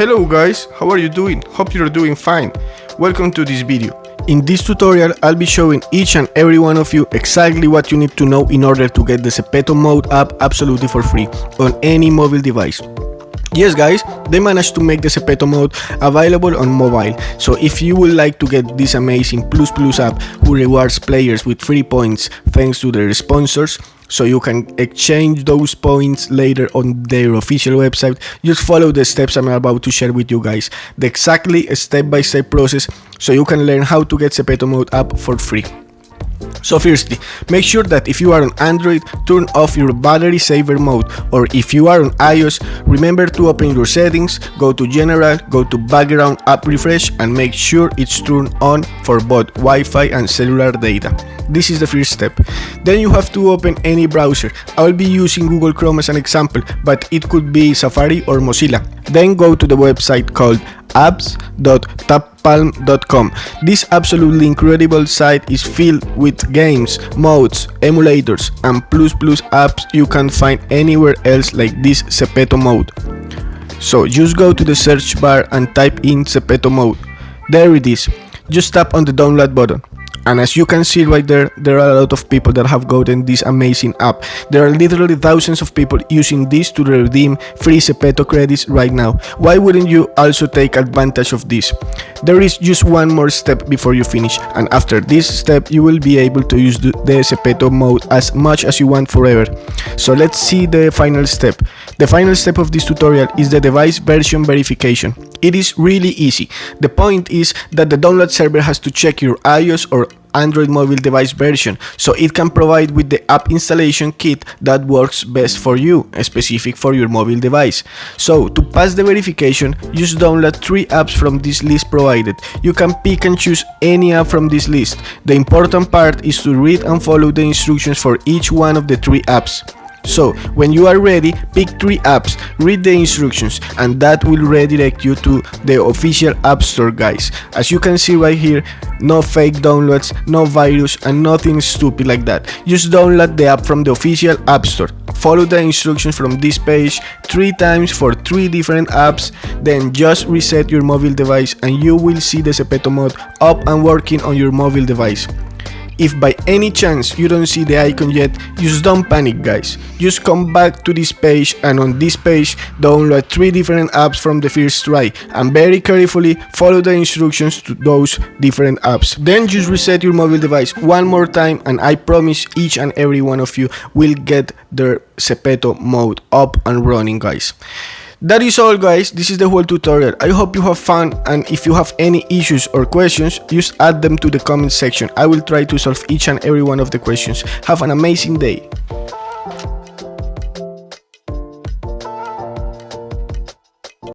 Hello guys, how are you doing? Hope you're doing fine. Welcome to this video. In this tutorial, I'll be showing each and every one of you exactly what you need to know in order to get the Zepeto mode app absolutely for free on any mobile device. Yes guys, they managed to make the Zepeto mode available on mobile, so if you would like to get this amazing plus app who rewards players with free points thanks to their sponsors, so you can exchange those points later on their official website, just follow the steps I'm about to share with you guys, the exactly step-by-step process, so you can learn how to get Zepeto mode app for free. So firstly, make sure that if you are on Android, turn off your battery saver mode, or if you are on iOS, remember to open your settings, go to General, go to Background App Refresh and make sure it's turned on for both Wi-Fi and cellular data. This is the first step. Then you have to open any browser. I will be using Google Chrome as an example, but it could be Safari or Mozilla. Then go to the website called apps.tappalm.com. This absolutely incredible site is filled with games, modes, emulators, and plus apps you can't find anywhere else like this Zepeto mode. So just go to the search bar and type in Zepeto mode. There it is. Just tap on the download button. And as you can see right there, there are a lot of people that have gotten this amazing app. There are literally thousands of people using this to redeem free Zepeto credits right now. Why wouldn't you also take advantage of this? There is just one more step before you finish, and after this step you will be able to use the Zepeto mode as much as you want forever. So let's see the final step. The final step of this tutorial is the device version verification. It is really easy. The point is that the download server has to check your iOS or Android mobile device version, so it can provide with the app installation kit that works best for you, specific for your mobile device. So to pass the verification, just download 3 apps from this list provided. You can pick and choose any app from this list. The important part is to read and follow the instructions for each one of the 3 apps. So when you are ready, pick 3 apps, read the instructions, and that will redirect you to the official app store, guys. As you can see right here, no fake downloads, no virus, and nothing stupid like that. Just download the app from the official app store. Follow the instructions from this page 3 times for 3 different apps, then just reset your mobile device and you will see the Zepeto mode up and working on your mobile device. If by any chance you don't see the icon yet, just don't panic guys. Just come back to this page, and on this page download 3 different apps from the first try and very carefully follow the instructions to those different apps. Then just reset your mobile device one more time and I promise each and every one of you will get their Zepeto mode up and running, guys. That is all guys, this is the whole tutorial. I hope you have fun, and if you have any issues or questions, just add them to the comment section. I will try to solve each and every one of the questions. Have an amazing day.